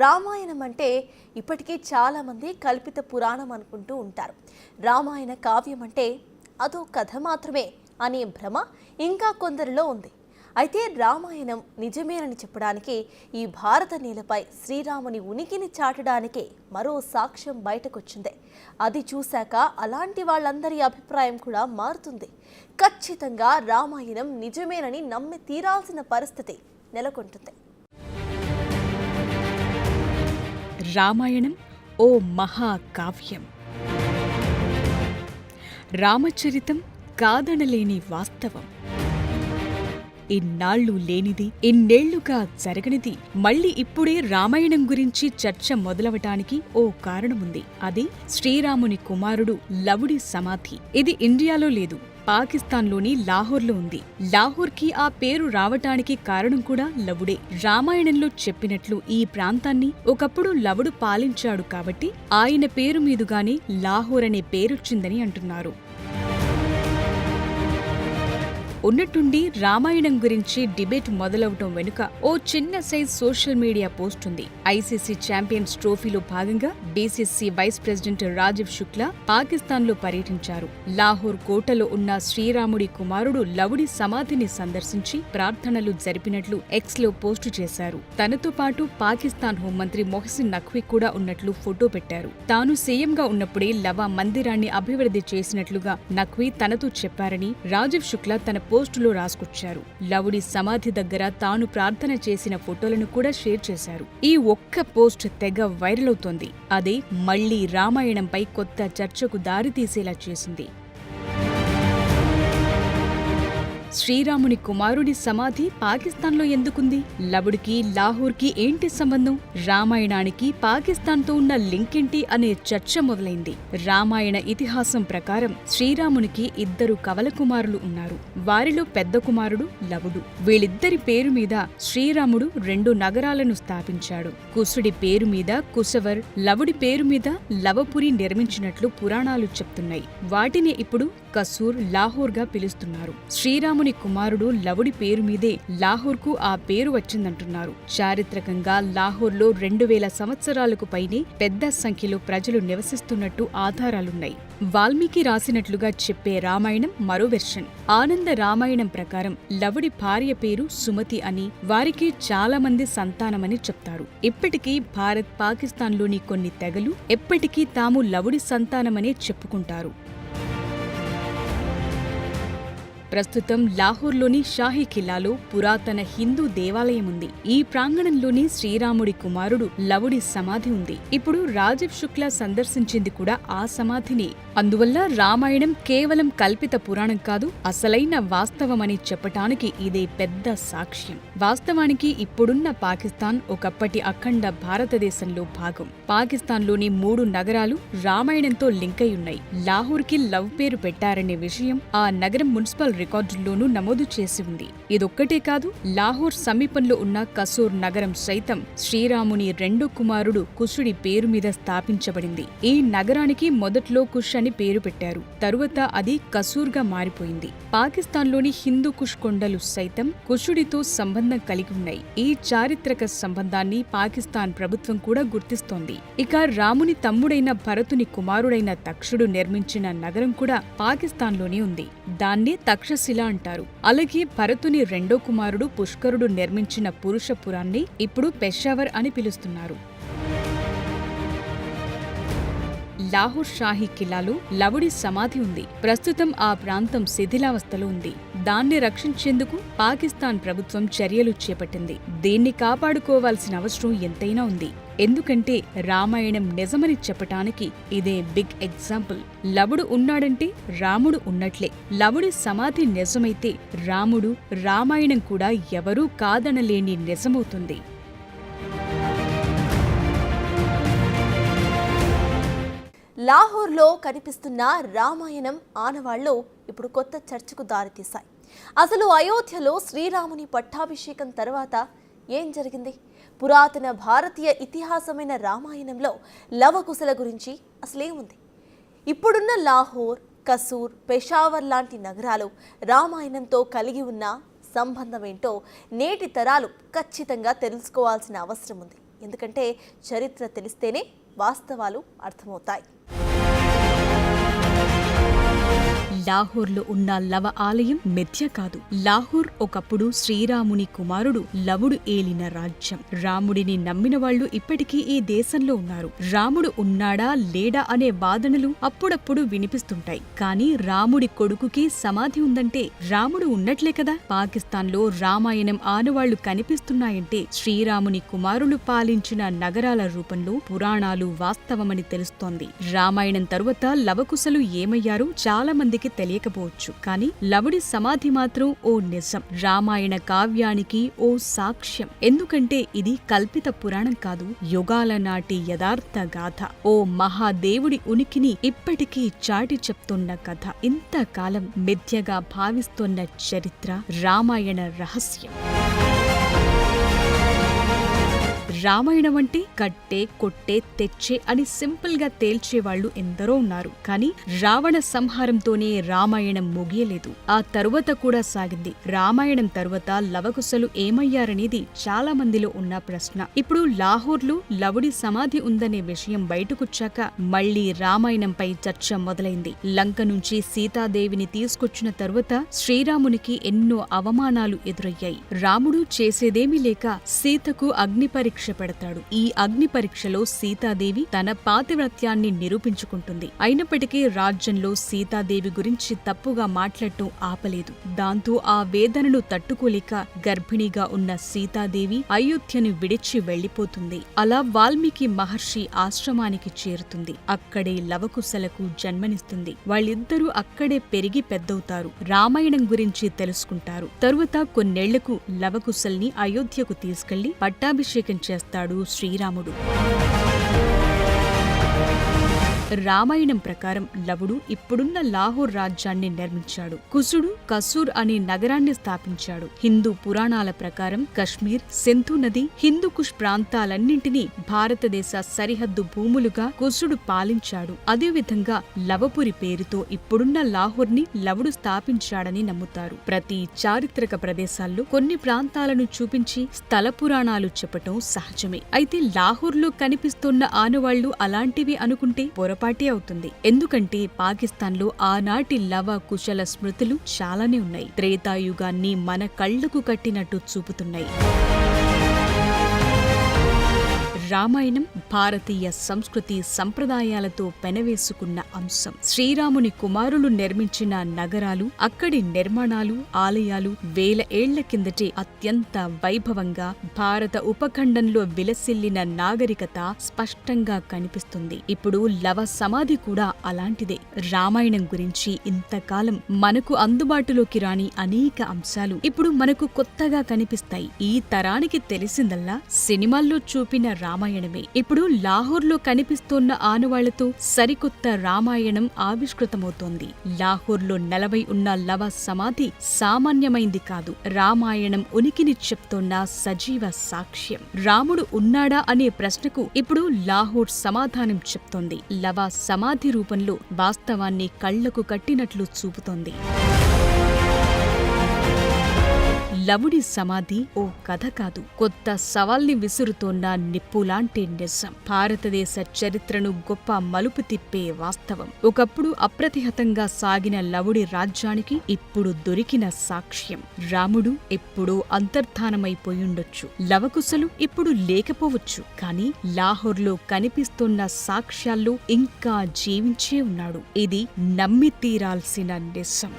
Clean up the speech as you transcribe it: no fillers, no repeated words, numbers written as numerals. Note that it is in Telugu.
రామాయణం అంటే ఇప్పటికీ చాలామంది కల్పిత పురాణం అనుకుంటూ ఉంటారు. రామాయణ కావ్యం అంటే అదో కథ మాత్రమే అనే భ్రమ ఇంకా కొందరిలో ఉంది. అయితే రామాయణం నిజమేనని చెప్పడానికి ఈ భారత నేలపై శ్రీరాముని ఉనికిని చాటడానికే మరో సాక్ష్యం బయటకొచ్చింది. అది చూశాక అలాంటి వాళ్ళందరి అభిప్రాయం కూడా మారుతుంది. ఖచ్చితంగా రామాయణం నిజమేనని నమ్మి తీరాల్సిన పరిస్థితి నెలకొంటుంది. రామాయణం ఓ మహాకావ్యం. రామచరితం కాదనలేని వాస్తవం. ఇన్నాళ్ళు లేనిది, ఇన్నేళ్లుగా జరగనిది మళ్ళీ ఇప్పుడే రామాయణం గురించి చర్చ మొదలవటానికి ఓ కారణముంది. అది శ్రీరాముని కుమారుడు లవుడి సమాధి. ఇది ఇండియాలో లేదు, పాకిస్తాన్లోని లాహోర్లో ఉంది. లాహోర్కి ఆ పేరు రావటానికి కారణం కూడా లవుడే. రామాయణంలో చెప్పినట్లు ఈ ప్రాంతాన్ని ఒకప్పుడు లవుడు పాలించాడు కాబట్టి ఆయన పేరు మీదుగానే లాహోర్ అనే పేరొచ్చిందని అంటున్నారు. ఉన్నట్టుండి రామాయణం గురించి డిబేట్ మొదలవటం వెనుక ఓ చిన్న సైజ్ సోషల్ మీడియా పోస్ట్ ఉంది. ఐసీసీ ఛాంపియన్స్ ట్రోఫీలో భాగంగా BCC vice president Rajeev Shukla పాకిస్తాన్లో పర్యటించారు. లాహోర్ కోటలో ఉన్న శ్రీరాముడి కుమారుడు లవుడి సమాధిని సందర్శించి ప్రార్థనలు జరిపినట్లు ఎక్స్లో పోస్టు చేశారు. తనతో పాటు పాకిస్తాన్ హోంమంత్రి మొహసిన్ నఖ్వీ కూడా ఉన్నట్లు ఫోటో పెట్టారు. తాను సీఎంగా ఉన్నప్పుడే లవా మందిరాన్ని అభివృద్ధి చేసినట్లుగా నఖ్వీ తనతో చెప్పారని రాజీవ్ శుక్లా తన పోస్టులో రాసుకొచ్చారు. లవుడి సమాధి దగ్గర తాను ప్రార్థన చేసిన ఫోటోలను కూడా షేర్ చేశారు. ఈ ఒక్క పోస్ట్ తెగ వైరల్ అవుతోంది. అదే మళ్లీ రామాయణంపై కొత్త చర్చకు దారితీసేలా చేసింది. శ్రీరాముని కుమారుడి సమాధి పాకిస్తాన్లో ఎందుకుంది? లవుడికి లాహోర్కి ఏంటి సంబంధం? రామాయణానికి పాకిస్తాన్తో ఉన్న లింక్ ఏంటి అనే చర్చ మొదలైంది. రామాయణ ఇతిహాసం ప్రకారం శ్రీరామునికి ఇద్దరు కవల కుమారులు ఉన్నారు. వారిలో పెద్ద కుమారుడు లవుడు. వీళ్ళిద్దరి పేరు మీద శ్రీరాముడు 2 నగరాలను స్థాపించాడు. కుశుడి పేరు మీద కుశవర్, లవుడి పేరు మీద లవపురి నిర్మించినట్లు పురాణాలు చెప్తున్నాయి. వాటిని ఇప్పుడు కసూర్, లాహోర్గా పిలుస్తున్నారు. శ్రీరాముని కుమారుడు లవుడి పేరు మీదే లాహోర్కు ఆ పేరు వచ్చిందంటున్నారు. చారిత్రకంగా లాహోర్లో 2000 సంవత్సరాలకు పైనే పెద్ద సంఖ్యలో ప్రజలు నివసిస్తున్నట్టు ఆధారాలున్నాయి. వాల్మీకి రాసినట్లుగా చెప్పే రామాయణం మరో వెర్షన్. ఆనంద రామాయణం ప్రకారం లవుడి భార్య పేరు సుమతి అని, వారికి చాలా మంది సంతానమని చెప్తారు. ఇప్పటికీ భారత్, పాకిస్తాన్లోని కొన్ని తెగలు ఎప్పటికీ తాము లవుడి సంతానమనే చెప్పుకుంటారు. ప్రస్తుతం లాహోర్లోని షాహీ ఖిల్లాలో పురాతన హిందూ దేవాలయం ఉంది. ఈ ప్రాంగణంలోని శ్రీరాముడి కుమారుడు లవుడి సమాధి ఉంది. ఇప్పుడు రాజీవ్ శుక్లా సందర్శించింది కూడా ఆ సమాధిని. అందువల్ల రామాయణం కేవలం కల్పిత పురాణం కాదు, అసలైన వాస్తవమని చెప్పటానికి ఇదే పెద్ద సాక్ష్యం. వాస్తవానికి ఇప్పుడున్న పాకిస్తాన్ ఒకప్పటి అఖండ భారతదేశంలో భాగం. పాకిస్తాన్లోని 3 నగరాలు రామాయణంతో లింక్ అయి ఉన్నాయి. లాహోర్కి లవ్ పేరు పెట్టారనే విషయం ఆ నగరం మున్సిపల్ రికార్డుల్లోనూ నమోదు చేసి ఉంది. ఇదొక్కటే కాదు, లాహోర్ సమీపంలో ఉన్న కసూర్ నగరం సైతం శ్రీరాముని 2వ కుమారుడు కుశుడి పేరు మీద స్థాపించబడింది. ఈ నగరానికి మొదట్లో కుష్ అని పేరు పెట్టారు. తరువాత అది కసూర్గా మారిపోయింది. పాకిస్తాన్లోని హిందూ కుష్ కొండలు సైతం కుశుడితో సంబంధం కలిగి ఉన్నాయి. ఈ చారిత్రక సంబంధాన్ని పాకిస్తాన్ ప్రభుత్వం కూడా గుర్తిస్తోంది. ఇక రాముని తమ్ముడైన భరతుని కుమారుడైన తక్షుడు నిర్మించిన నగరం కూడా పాకిస్తాన్లోనే ఉంది. దాన్నే తక్షశిల అంటారు. అలాగే భరతుని 2వ కుమారుడు పుష్కరుడు నిర్మించిన పురుషపురాన్ని ఇప్పుడు పెషావర్ అని పిలుస్తున్నారు. లాహోర్ షాహీ ఖిల్లాలో లవుడి సమాధి ఉంది. ప్రస్తుతం ఆ ప్రాంతం శిథిలావస్థలో ఉంది. దాన్ని రక్షించేందుకు పాకిస్తాన్ ప్రభుత్వం చర్యలు చేపట్టింది. దీన్ని కాపాడుకోవాల్సిన అవసరం ఎంతైనా ఉంది. ఎందుకంటే రామాయణం నిజమని చెప్పటానికి ఇదే బిగ్ ఎగ్జాంపుల్. లవుడు ఉన్నాడంటే రాముడు ఉన్నట్లే. లవుడి సమాధి నిజమైతే రాముడు, రామాయణం కూడా ఎవరూ కాదనలేని నిజమవుతుంది. లాహోర్లో కనిపిస్తున్న రామాయణం ఆనవాళ్లు ఇప్పుడు కొత్త చర్చకు దారితీశాయి. అసలు అయోధ్యలో శ్రీరాముని పట్టాభిషేకం తర్వాత ఏం జరిగింది? పురాతన భారతీయ ఇతిహాసమైన రామాయణంలో లవకుశల గురించి అసలేముంది? ఇప్పుడున్న లాహోర్, కసూర్, పెషావర్ లాంటి నగరాలు రామాయణంతో కలిగి ఉన్న సంబంధం ఏంటో నేటి తరాలు ఖచ్చితంగా తెలుసుకోవాల్సిన అవసరం ఉంది. ఎందుకంటే చరిత్ర తెలిస్తేనే వాస్తవాలు అర్థమవుతాయి. లాహోర్లో ఉన్న లవ ఆలయం మిథ్య కాదు. లాహోర్ ఒకప్పుడు శ్రీరాముని కుమారుడు లవుడు ఏలిన రాజ్యం. రాముడిని నమ్మిన వాళ్లు ఇప్పటికీ ఈ దేశంలో ఉన్నారు. రాముడు ఉన్నాడా లేడా అనే వాదనలు అప్పుడప్పుడు వినిపిస్తుంటాయి. కానీ రాముడి కొడుకుకి సమాధి ఉందంటే రాముడు ఉన్నట్లే కదా. పాకిస్తాన్లో రామాయణం ఆనవాళ్లు కనిపిస్తున్నాయంటే శ్రీరాముని కుమారులు పాలించిన నగరాల రూపంలో పురాణాలు వాస్తవమని తెలుస్తోంది. రామాయణం తరువాత లవకుశలు ఏమయ్యారో చాలా మందికి తెలియకపోవచ్చు. కానీ లవుడి సమాధి మాత్రం ఓ నిజం, రామాయణ కావ్యానికి ఓ సాక్ష్యం. ఎందుకంటే ఇది కల్పిత పురాణం కాదు, యుగాల నాటి యథార్థ గాథ. ఓ మహాదేవుడి ఉనికిని ఇప్పటికీ చాటి చెప్తున్న కథ. ఇంతకాలం మిథ్యగా భావిస్తున్న చరిత్ర, రామాయణ రహస్యం. రామాయణం అంటే కట్టే, కొట్టే, తెచ్చే అని సింపుల్ గా తేల్చేవాళ్లు ఎందరో ఉన్నారు. కానీ రావణ సంహారంతోనే రామాయణం ముగియలేదు. ఆ తరువాత కూడా సాగింది. రామాయణం తరువాత లవకుశలు ఏమయ్యారనేది చాలా మందిలో ఉన్న ప్రశ్న. ఇప్పుడు లాహోర్లో లవుడి సమాధి ఉందనే విషయం బయటకొచ్చాక మళ్లీ రామాయణంపై చర్చ మొదలైంది. లంక నుంచి సీతాదేవిని తీసుకొచ్చిన తరువాత శ్రీరామునికి ఎన్నో అవమానాలు ఎదురయ్యాయి. రాముడు చేసేదేమీ లేక సీతకు అగ్ని పరీక్ష పెడతాడు. ఈ అగ్ని పరీక్షలో సీతాదేవి తన పాతివ్రత్యాన్ని నిరూపించుకుంటుంది. అయినప్పటికీ రాజ్యంలో సీతాదేవి గురించి తప్పుగా మాట్లాడటం ఆపలేదు. దాంతో ఆ వేదనను తట్టుకోలేక గర్భిణిగా ఉన్న సీతాదేవి అయోధ్యను విడిచి వెళ్లిపోతుంది. అలా వాల్మీకి మహర్షి ఆశ్రమానికి చేరుతుంది. అక్కడే లవకుశలకు జన్మనిస్తుంది. వాళ్ళిద్దరూ అక్కడే పెరిగి పెద్దవుతారు. రామాయణం గురించి తెలుసుకుంటారు. తరువాత కొన్నేళ్లకు లవకుశల్ని అయోధ్యకు తీసుకెళ్లి పట్టాభిషేకం చేస్తాడు శ్రీరాముడు. రామాయణం ప్రకారం లవుడు ఇప్పుడున్న లాహోర్ రాజ్యాన్ని నిర్మించాడు. కుసుడు కసూర్ అనే నగరాన్ని స్థాపించాడు. హిందూ పురాణాల ప్రకారం కశ్మీర్, సింధు నది, హిందూకుష్ ప్రాంతాలన్నింటినీ భారతదేశ సరిహద్దు భూములుగా కుసుడు పాలించాడు. అదేవిధంగా లవపురి పేరుతో ఇప్పుడున్న లాహోర్ని లవుడు స్థాపించాడని నమ్ముతారు. ప్రతి చారిత్రక ప్రదేశాల్లో కొన్ని ప్రాంతాలను చూపించి స్థల పురాణాలు చెప్పటం సహజమే. అయితే లాహోర్లో కనిపిస్తున్న ఆనవాళ్లు అలాంటివి అనుకుంటే పొరపాటే అవుతుంది. ఎందుకంటే పాకిస్తాన్లో ఆనాటి లవ కుశల స్మృతులు చాలానే ఉన్నాయి. త్రేతాయుగాన్ని మన కళ్లకు కట్టినట్టు చూపుతున్నాయి. రామాయణం భారతీయ సంస్కృతి సంప్రదాయాలతో పెనవేసుకున్న అంశం. శ్రీరాముని కుమారులు నిర్మించిన నగరాలు, అక్కడి నిర్మాణాలు, ఆలయాలు వేల ఏళ్ల కిందటే అత్యంత వైభవంగా భారత ఉపఖండంలో విలసిల్లిన నాగరికత స్పష్టంగా కనిపిస్తుంది. ఇప్పుడు లవ సమాధి కూడా అలాంటిదే. రామాయణం గురించి ఇంతకాలం మనకు అందుబాటులోకి రాని అనేక అంశాలు ఇప్పుడు మనకు కొత్తగా కనిపిస్తాయి. ఈ తరానికి తెలిసిందల్లా సినిమాల్లో చూపిన రామాయణమే. ఇప్పుడు లాహోర్లో కనిపిస్తోన్న ఆనవాళ్లతో సరికొత్త రామాయణం ఆవిష్కృతమవుతోంది. లాహోర్లో నెలవై ఉన్న లవ సమాధి సామాన్యమైంది కాదు. రామాయణం ఉనికిని చెప్తోన్న సజీవ సాక్ష్యం. రాముడు ఉన్నాడా అనే ప్రశ్నకు ఇప్పుడు లాహోర్ సమాధానం చెప్తోంది. లవ సమాధి రూపంలో వాస్తవాన్ని కళ్లకు కట్టినట్లు చూపుతోంది. లవుడి సమాధి ఓ కథ కాదు, కొత్త సవాల్ని విసురుతోన్న నిప్పులాంటి నిజం. భారతదేశ చరిత్రను గొప్ప మలుపు తిప్పే వాస్తవం. ఒకప్పుడు అప్రతిహతంగా సాగిన లవుడి రాజ్యానికి ఇప్పుడు దొరికిన సాక్ష్యం. రాముడు ఎప్పుడో అంతర్ధానమైపోయుండొచ్చు, లవకుశలు ఇప్పుడు లేకపోవచ్చు. కానీ లాహోర్లో కనిపిస్తున్న సాక్ష్యాల్లో ఇంకా జీవించే ఉన్నాడు. ఇది నమ్మి తీరాల్సిన నిజం.